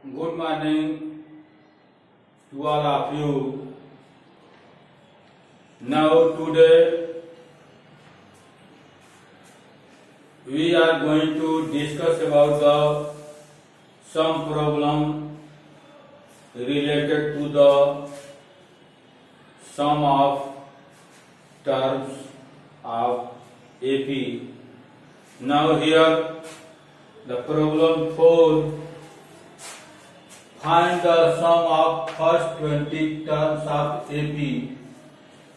Good morning to all of you. Now today we are going to discuss about some problem related to the sum of terms of AP. Now here the problem 4. Find the sum of first 20 terms of AP,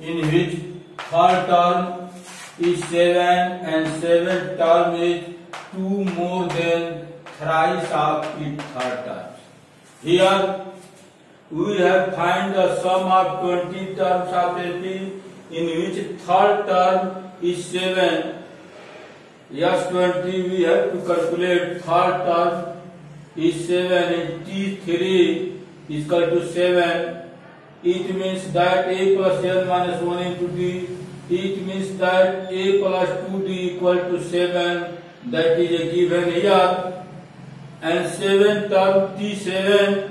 in which third term is 7 and seventh term is 2 more than thrice of its third term. Here we have find the sum of 20 terms of AP, in which third term is 7. Yes, 20 we have to calculate. Third term is 7 and T3 is equal to 7. It means that A plus N minus 1 into D. It means that A plus 2D equal to 7. That is a given here. And 7 term T7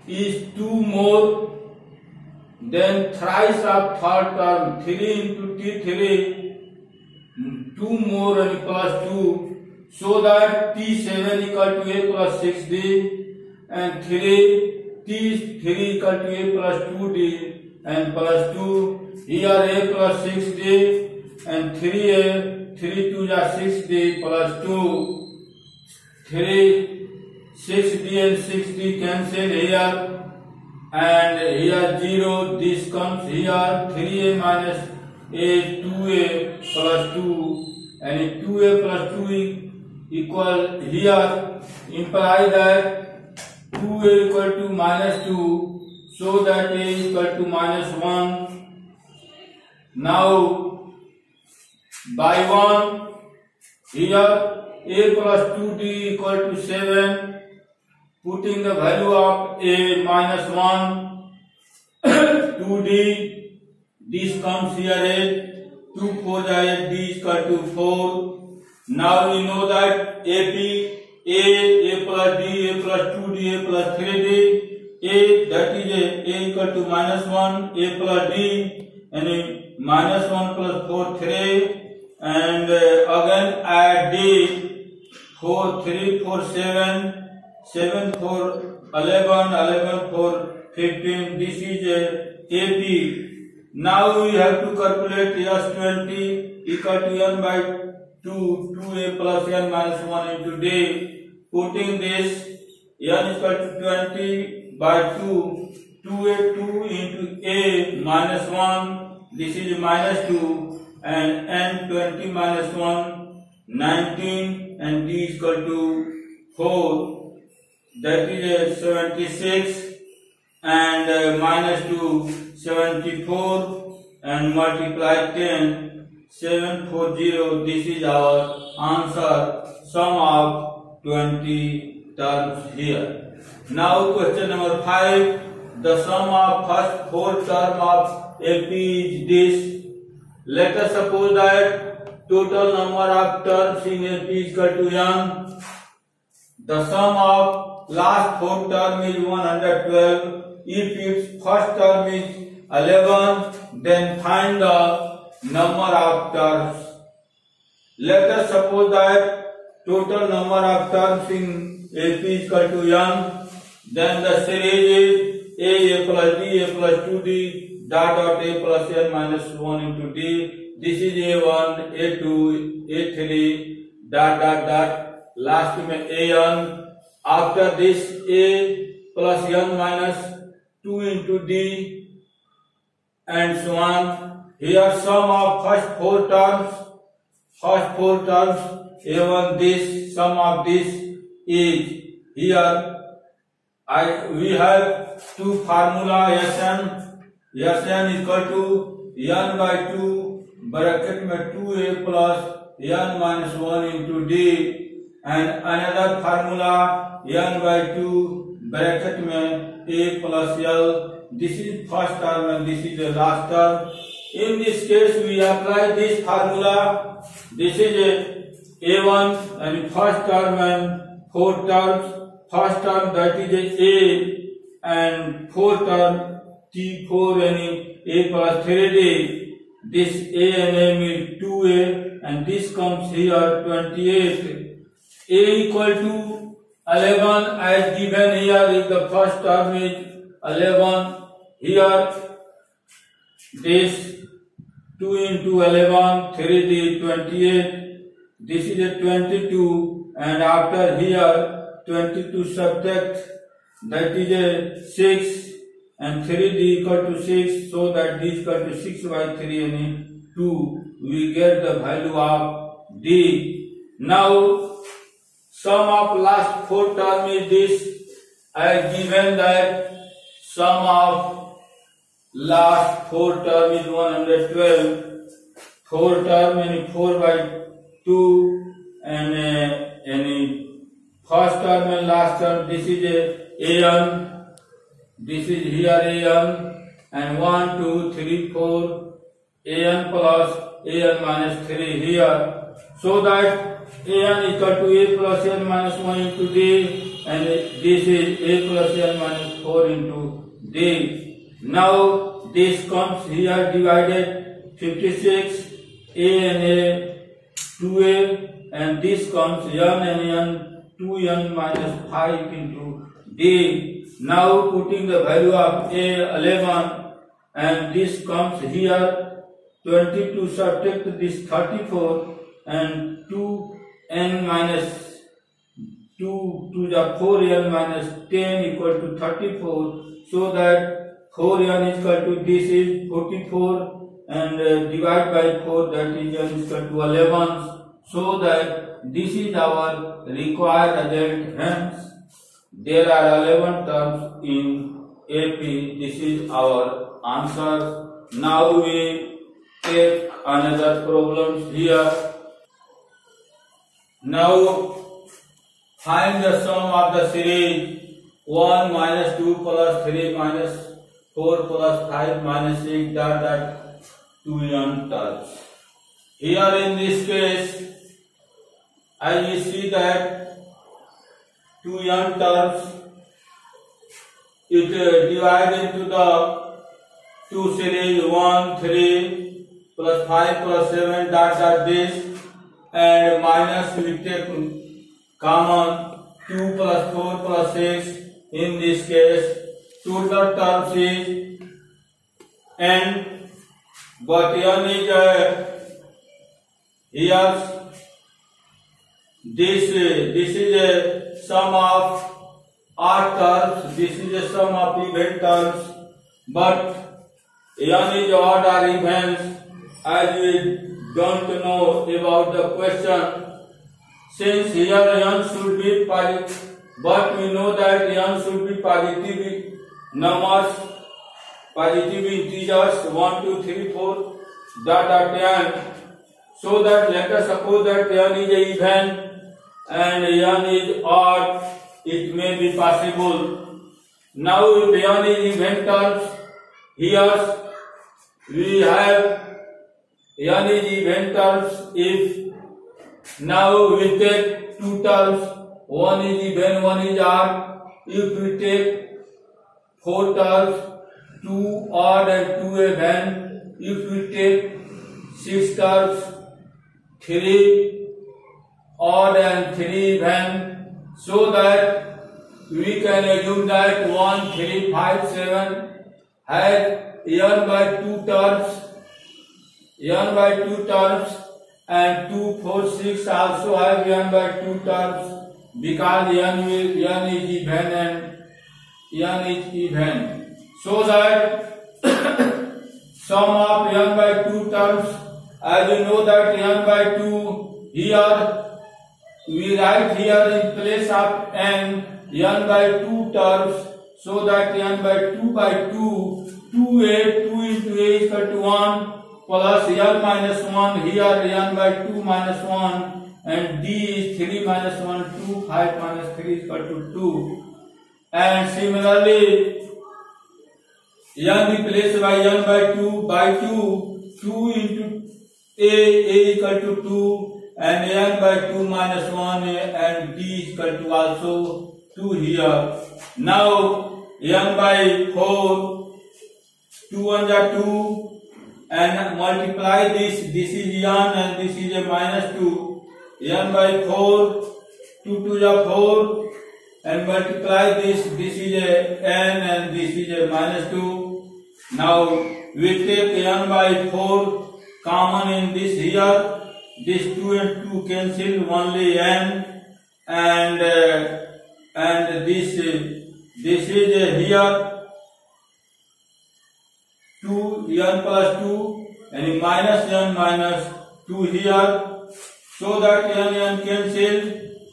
is 2 more than thrice of third term. 3 into T3, 2 more and plus 2. So that T7 equal to A plus 6D and 3 T3 equal to A plus 2D and plus 2. Here A plus 6D and 3A, 3 2 is 6D plus 2. 3 6D and 6D cancel here, and here 0. This comes here. 3A minus A, 2A plus 2, and 2A plus 2 equal here imply that 2A equal to minus 2, so that A equal to minus 1. Now by 1 here A plus 2D equal to 7, putting the value of A minus 1, 2D, this comes here A, 2 4 8, D is equal to 4. Now we know that AP, A plus D, A plus 2D, A plus 3D, A that is A equal to minus 1, A plus D, and A minus 1 plus 4, 3, and again add D, 4, 3, 4, 7, 7, 4, 11, 11, 4, 15, this is AP. Now we have to calculate S20 equal to N by 2, 2A plus N minus 1 into D. Putting this, N is equal to 20 by 2, 2A 2 into A minus 1, this is minus 2, and N 20 minus 1, 19, and D is equal to 4, that is 76, and minus 2, 74, and multiply 10, 740. This is our answer, sum of 20 terms here. Now question number 5. The sum of first 4 terms of AP is this. Let us suppose that total number of terms in AP is equal to N. The sum of last 4 terms is 112. If its first term is 11, then find the number of terms. Let us suppose that total number of terms in AP is equal to N. Then the series is A plus D, A plus 2D, dot A plus N minus 1 into D. This is A1, A2, A3, dot. Last में AN. After this A plus N minus 2 into D and so on. Here sum of first 4 terms, A1 this, sum of this is here. We have two formula Sn is equal to N by 2 bracket में 2A plus N minus 1 into D, and another formula N by 2 bracket में A plus L. This is first term and this is the last term. In this case we apply this formula. This is A1 and first term and 4 terms. first term that is a and fourth term T4 and a plus 3d. This a and m is 2a and this comes here 28. A equal to 11 as given here is the first term is 11. Here this 2 into 11 3d 28. This is a 22 and after here 22 subtract that is a 6 and 3d equal to 6, so that d equal to 6 by 3 and 2. We get the value of d. Now sum of last 4 term is this. I have given that sum of last 4 term is 112. 4 term and 4 by 2 and first term and last term. This is a an. This is here an and 1, 2, 3, 4 an plus an minus 3 here, so that an equal to a plus n minus 1 into d and this is a plus n minus 4 into d. Now this comes here divided 56 a and a 2a and this comes n and n 2n minus 5 into d. Now putting the value of a 11 and this comes here 22 subtract this 34 and 2n minus 2 to the 4n minus 10 equal to 34, so that 4n is equal to this is 44 and divide by 4 that is n is equal to 11, so that this is our required result. Hence there are 11 terms in AP. This is our answer. Now we take another problem here. Now find the sum of the series 1 minus 2 plus 3 minus 4 plus 5 minus 6 dot 2n terms. Here in this case, as we see that 2n terms, it divided into the two series 1, 3 plus 5 plus 7 dot this and minus we take common 2 plus 4 plus 6. In this case, total terms is n, but n is here. This is a sum of odd terms. This is a sum of even terms, but n is odd or even, as we don't know about the question. Since here n should be positive, but we know that n should be positive numbers, positive integers 1, 2, 3, 4 dot n. So that let us suppose that n is even and n is odd, it may be possible. Now if n is even terms, here we have n is even terms. If now we take two terms, one is even, one is odd. If we take four terms, 2 odd and 2 even. If we take 6 terms, 3 odd and 3 even, so that we can assume that 1, 3, 5, 7 has n by 2 terms, and 2, 4, 6 also have n by 2 terms, because n is even and n is even, so that sum of n by 2 terms, as you know that n by 2 here, we write here in place of n by 2 terms, so that n by 2, 2a, 2 into a is equal to 1 plus n minus 1, here n by 2 minus 1 and d is 3 minus 1, 2, 5 minus 3 is equal to 2. And similarly, n replaced by n by 2, 2 into a is equal to 2 and n by 2 minus 1 and d is equal to also 2 here. Now n by 4, 2 1 are 2, and multiply this. This is n and this is a minus 2. N by 4, 2 2 are 4, and multiply this. This is a n and this is a minus 2. Now we take n by 4 common in this here. This 2 and 2 cancel, only n, and this is here 2 n plus 2 and minus n minus 2 here, so that n cancel.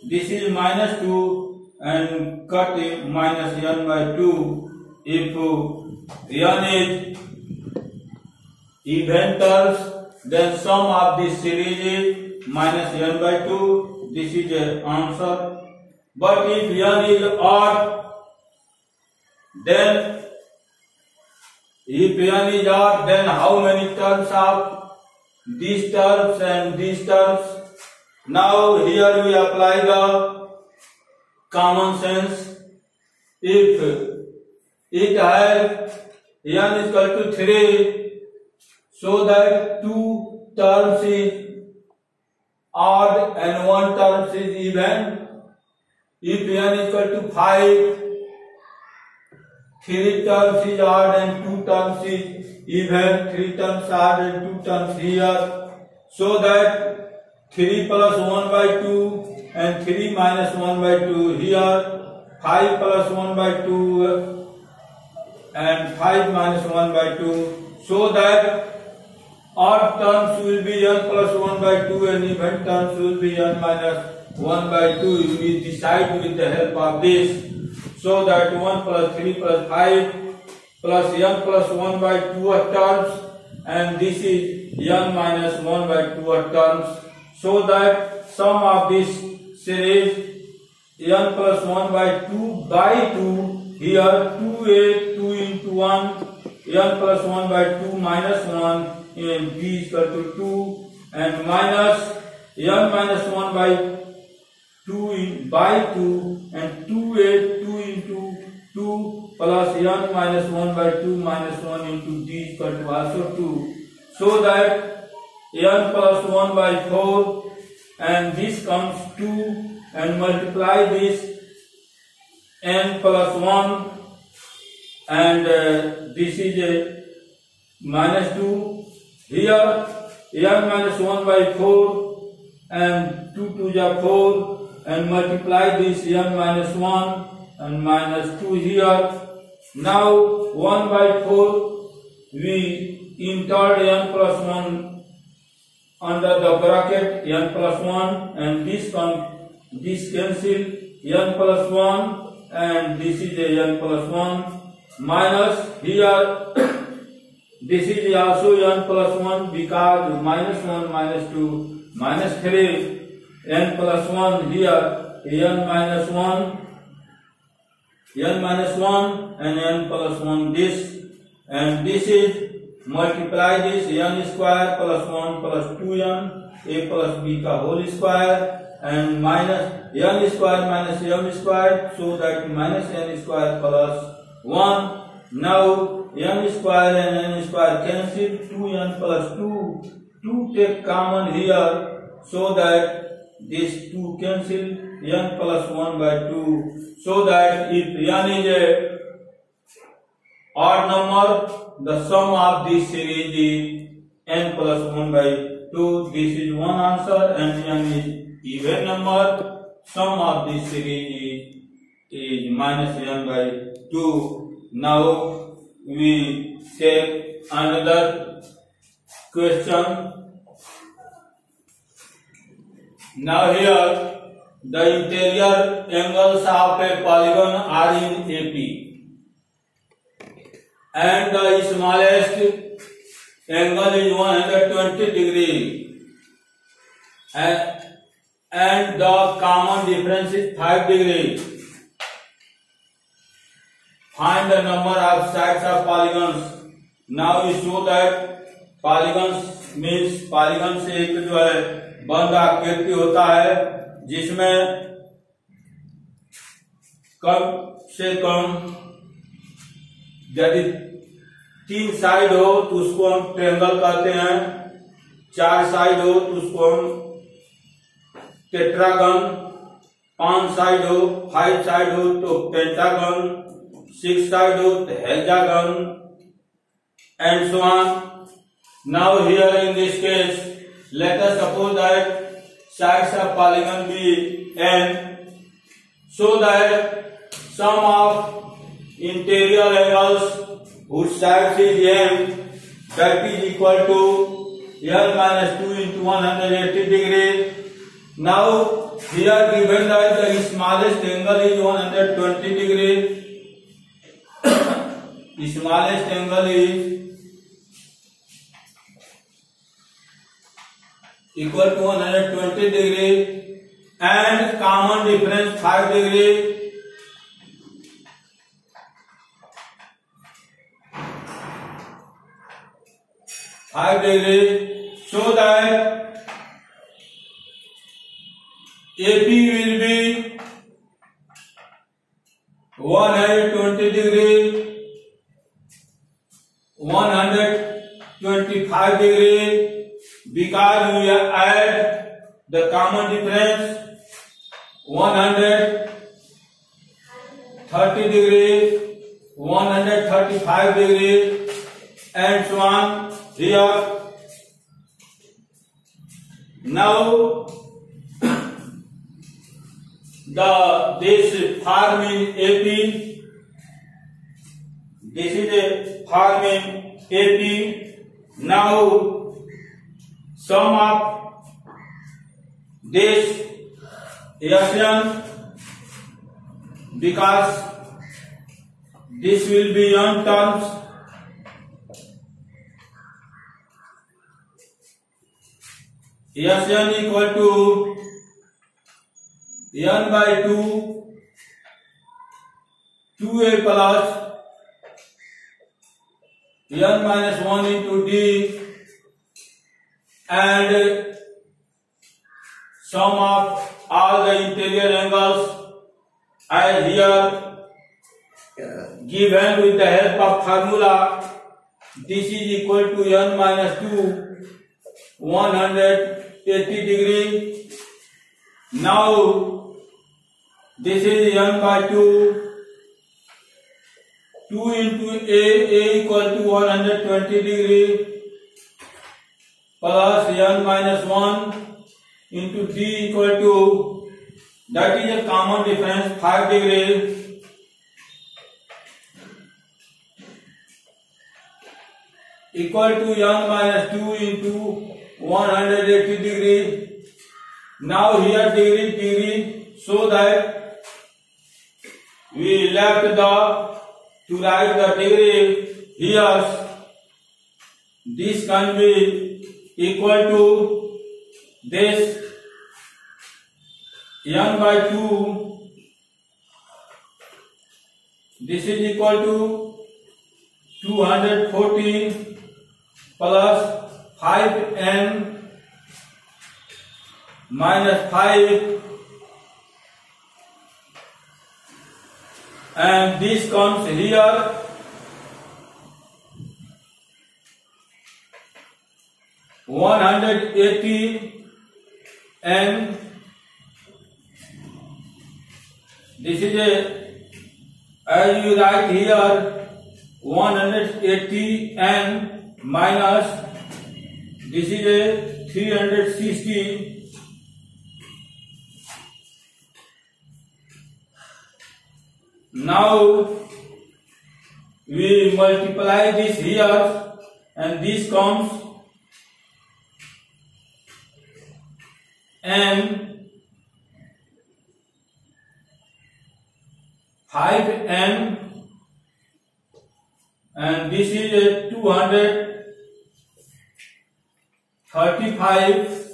This is minus 2 and cut minus n by 2. If n is even terms, then sum of this series is minus n by 2. This is the answer. But if n is odd, then how many terms of these terms and these terms? Now here we apply the common sense. If it has n is equal to 3, so that 2 terms is odd and 1 terms is even. If n is equal to 5, 3 terms is odd and 2 terms is even. 3 terms odd and 2 terms here, so that 3 plus 1 by 2 and 3 minus 1 by 2 here. 5 plus 1 by 2 and 5 minus 1 by 2, so that odd terms will be n plus 1 by 2 and even terms will be n minus 1 by 2. We decide with the help of this, so that 1 plus 3 plus 5 plus n plus 1 by 2 are terms, and this is n minus 1 by 2 are terms, so that sum of this series n plus 1 by 2 here 2a 2 into 1 n plus 1 by 2 minus 1 and b is equal to 2, and minus n minus 1 by 2 by 2 and 2a 2 into 2 plus n minus 1 by 2 minus 1 into d is equal to also 2, so that n plus 1 by 4 and this comes 2, and multiply this n plus 1 and this is a minus 2 here. N minus 1 by 4 and 2 2 is 4, and multiply this n minus 1 and minus 2 here. Now 1 by 4 we entered n plus 1 under the bracket n plus 1, and this cancel n plus 1 and this is a n plus 1 minus here this is also n plus 1 because minus 1 minus 2 minus 3 n plus 1 here n minus 1 and n plus 1 this, and this is multiply this n square plus 1 plus 2n a plus b का whole square and minus n square minus m square, so that minus n square plus 1. Now n square and n square cancel, 2n plus 2 take common here, so that this 2 cancel, n plus 1 by 2, so that if n is a odd number, the sum of this series is n plus 1 by 2. This is one answer, and n is even number. Sum of this series is minus n by 2. Now we take another question. Now here the interior angles of a polygon are in AP. And the smallest angle is 120 degree, and the common difference is 5 degree. Find the number of sides of polygons. Now we show that polygons means polygon से एक जो है बंद आकृति होता है, जिसमें कम से कम यदि 3 साइड हो तो उसको हम ट्रायंगल कहते हैं, 4 साइड हो तो उसको हम टेट्रागन, 5 साइड हो 5 साइड हो तो पेंटागन, 6 साइड हो तो hexagon and so on. Now here in this case, let us suppose that sides of polygon be n, so that sum of interior angles whose sides is n, that is equal to n minus 2 into 180 degree. Now here given that the smallest angle is 120 degree, the smallest angle is equal to 120 degree and common difference 5 degree. So that AP will be 120 degree, 125 degree, because we add the common difference 130 degree, 135 degree and so on here. Now this form in AP, this is a form in AP. Now sum of this Asian, because this will be n terms, Asian equal to n by 2, 2a plus n minus 1 into d, and sum of all the interior angles as here given with the help of formula. This is equal to n minus 2, 180 degree. Now this is n by 2, 2 into a equal to 120 degree plus n minus 1 into d equal to, that is a common difference 5 degree, equal to n minus 2 into 180 degree. Now here degree, so that we left to write the degree here. This can be equal to this n by 2. This is equal to 240 plus 5n minus 5, and this comes here. (180) and this is a, as you write here, 180 and minus, this is a 360. Now we multiply this here and this comes n 5n, and this is a 235,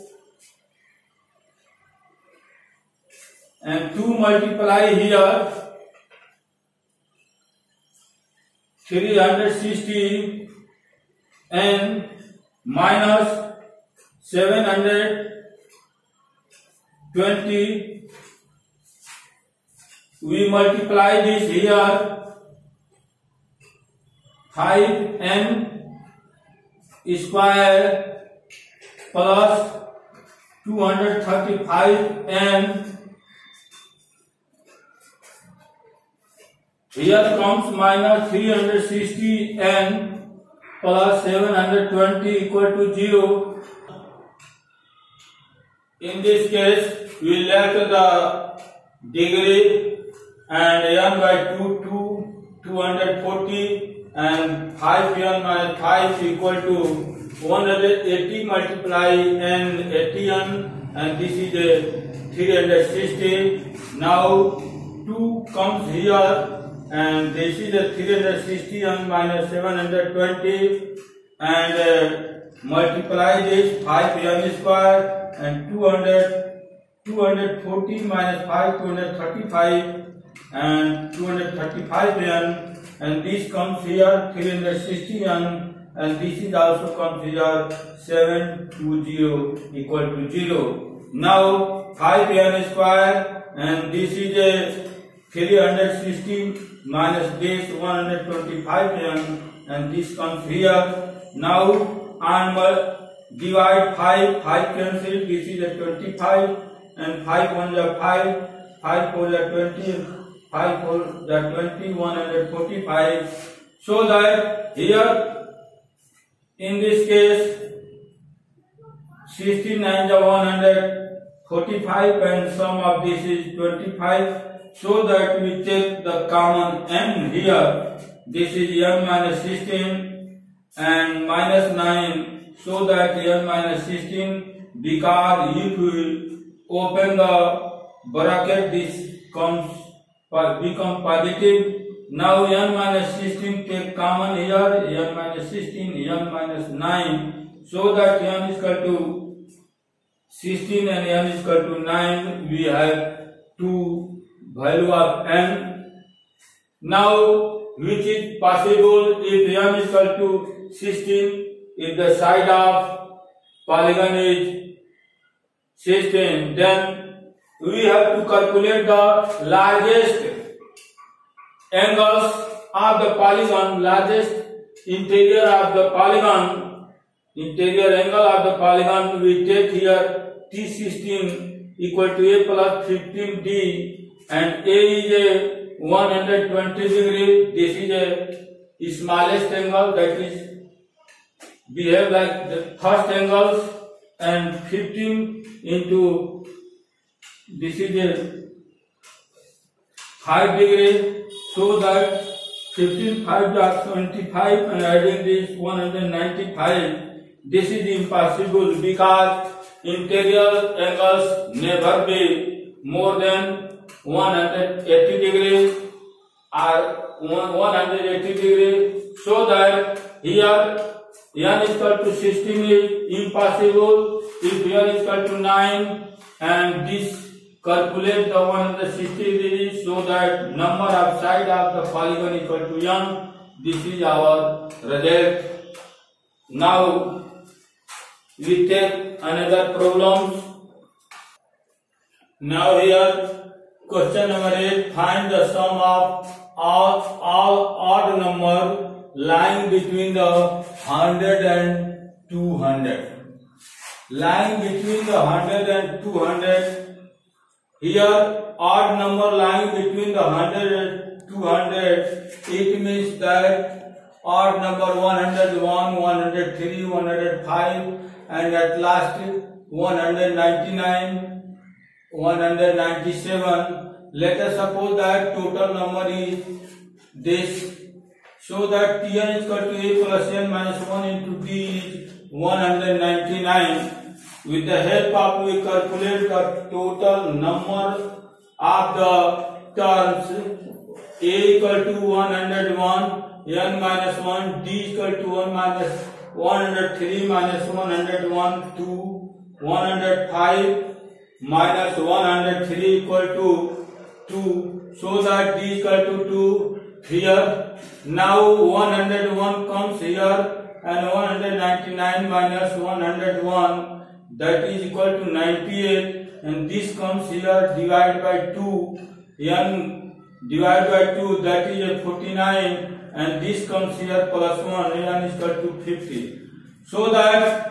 and 2 multiply here 360 and minus 720. we multiply this here, 5n square plus 235n. Here comes minus 360n plus 720 equal to 0. In this case, we left the degree and n by 240 and 5n minus 5 equal to 180 multiply n 80n, and this is a 360. Now 2 comes here and this is a 360n minus 720 and multiply this 5n square and 240 minus 5 235 and 235n, and this comes here 360n and this is also comes here 720 equal to 0. Now 5n square and this is a 360 minus this 125n and this comes here. Now divide 5 cancel, this is a 25 and 5 1 is 5, 5 4 is 20, 5 4 is 20, 145. So that here in this case 16 9 is 145 and sum of this is 25. So that we take the common n here, this is n minus 16 and minus 9. So that n minus 16, because if we open the bracket, this become positive. Now n minus 16 take common here, n minus 16, n minus 9. So that n is equal to 16 and n is equal to 9. We have two value of n. Now which is possible if n is equal to 16? If the side of polygon is 16, then we have to calculate the largest angles of the polygon, largest interior of the polygon, interior angle of the polygon. We take here T16 equal to a plus 15d, and a is a 120 degree. This is a smallest angle, that is behave like the first angles, and 15 into this is a 5 degree, so that 15 5 is 25 and adding this 195. This is impossible because interior angles never be more than 180 degrees or 180 degrees. So that here n is equal to 16 is impossible. If n is equal to 9 and this calculate the 160 degrees, so that number of side of the polygon equal to n. This is our result. Now we take another problem. Now here question number 8, find the sum of all odd number lying between the 100 and 200. Lying between the 100 and 200. Here odd number lying between the 100 and 200. It means that odd number 101, 103, 105 and at last 199, 197. Let us suppose that total number is this. So that Tn is equal to a plus n minus 1 into d is 199. With the help of we calculate the total number of the terms. A equal to 101, n minus 1, d equal to 1 minus 103 minus 101, 2, 105 minus 103 equal to 2. So that d equal to 2 here. Now 101 comes here and 199 minus 101, that is equal to 98, and this comes here divided by 2. n divided by 2, that is a 49, and this comes here plus 1 is equal to 50. So that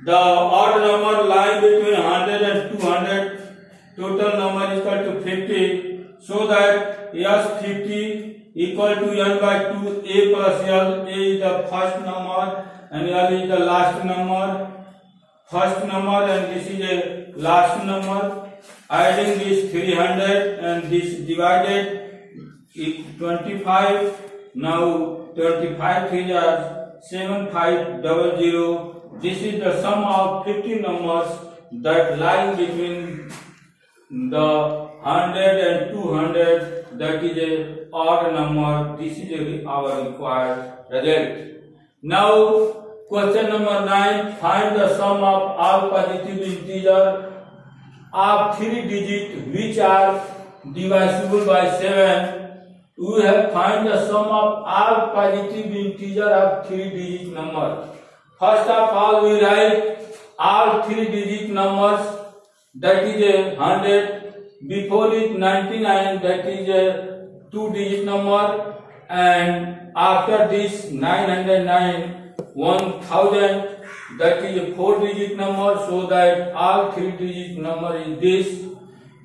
the odd number lying between 100 and 200, total number is equal to 50. So that yes, 50 equal to n by 2 a plus l. A is the first number and l is the last number. First number and this is a last number. Adding this 300 and this divided 25. Now 25 3 are 7500. This is the sum of 50 numbers that lie between the 100 and 200. That is a odd number. This is our required result. Now question number 9. Find the sum of all positive integers of 3 digits which are divisible by 7. We have find the sum of all positive integers of 3 digit number. First of all, we write all 3 digit numbers, that is a 100. Before it 99, that is a 2 digit number, and after this 909, 1000, that is a 4 digit number. So that all 3 digit number is this.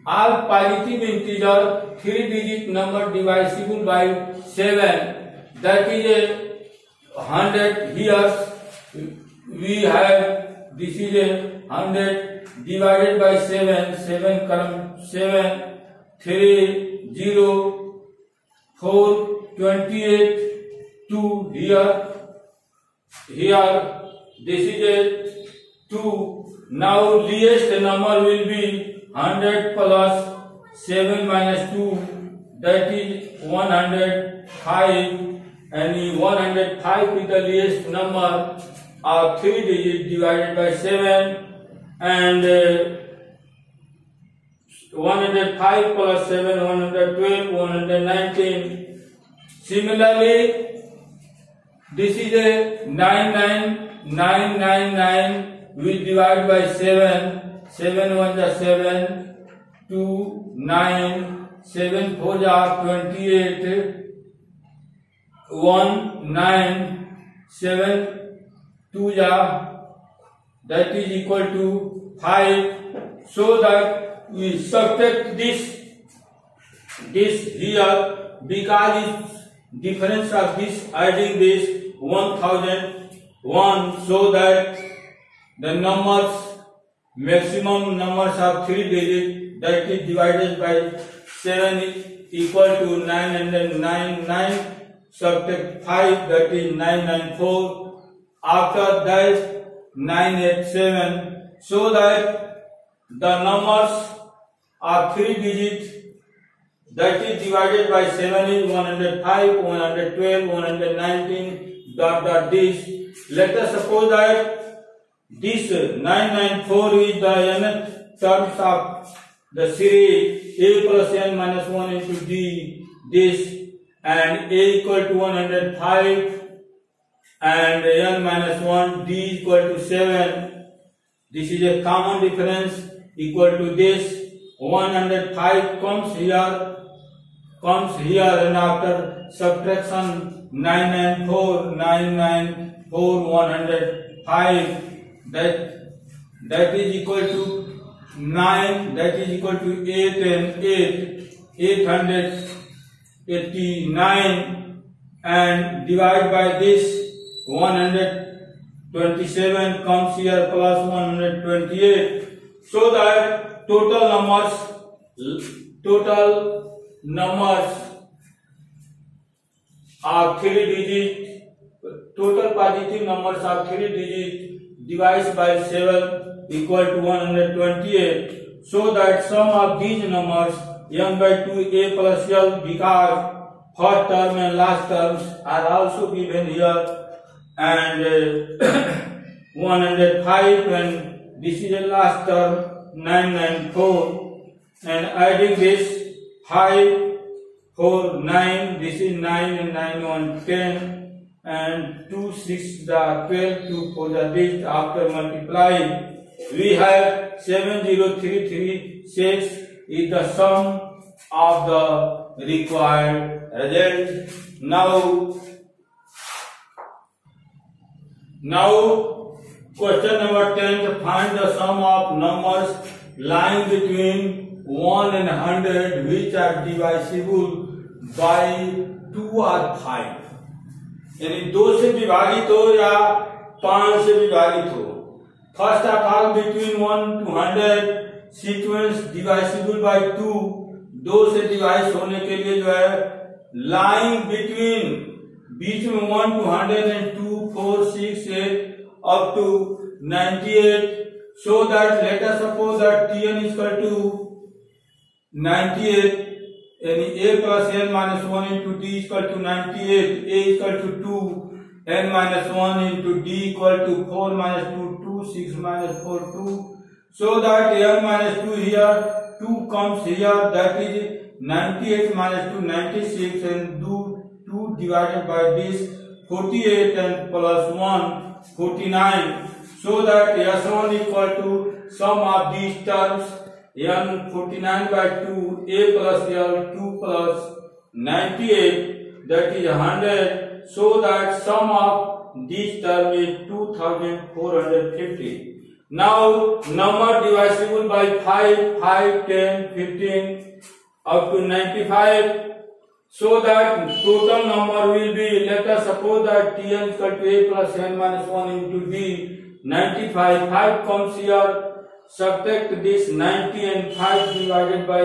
All positive integer 3 digit number divisible by 7, that is a 100. Here we have this is a 100 divided by 7. 7 comes 7, 3, 0, 4, 28, 2 here. This is a 2. Now least number will be 100 plus 7 minus 2, that is 105, and 105 is the least number of 3 digits divided by 7, and 105 plus 7, 112, 119. Similarly, this is a 99999, we divide by 7. 7 1 is 7, 2, 9, 7 4 is 28, 1, 9, 7, 2 is that is equal to 5. So that we subtract this here, because its difference of this adding this 1001, so that the numbers maximum numbers of 3 digits, that is divided by 7 is equal to 999, subtract 5, that is 994, after that 987, so that the numbers of 3 digits that is divided by 7 is 105, 112, 119, this. Let us suppose that this 994 is the nth terms of the series a plus n minus 1 into d, this, and a equal to 105 and n minus 1, d equal to 7. This is a common difference equal to this. 105 comes here, and after subtraction 994, 105. That is equal to 9, that is equal to 8 and 8, 889, and divide by this 127 comes here plus 128, so that total numbers are 3 digits, total positive numbers are 3 digits divided by 7 equal to 128. So that sum of these numbers n by 2 a plus l, because first term and last terms are also given here, and 105, and this is the last term 994, and adding this 5, 4, 9, this is 9 and 9 1 10. And 2 6 the 12, 2 4 the this. After multiplying, we have 70,336 is the sum of the required result. Now question number 10, find the sum of numbers lying between 1 and 100 which are divisible by 2 or 5. यानी 2 से विभाजित हो या 5 से विभाजित हो. First of all between 1 to 100 sequence divisible by 2 से device होने के लिए जो है लाइन बिटवीन बीच में 1 to 100 and 2, 4, 6, 8 up to 98. So that let us suppose that Tn is equal to 98. यानी a plus n minus 1 into d is equal to 98. A is equal to 2. N minus 1 into d equal to 4 minus 2, 2, 6 minus 4, 2. So that n minus 2 here, 2 comes here, that is 98 minus 2, 96, and 2 divided by this, 48 and plus 1, 49. So that S1 equal to sum of these terms, n 49 by 2, a plus l 2 plus 98, that is 100. So that sum of this term is 2450. Now number divisible by 5, 10, 15 up to 95. So that total number will be, let us suppose that Tn is equal to a plus n minus 1 into d, 95. 5 comes here, subtract this 90 and 5 divided by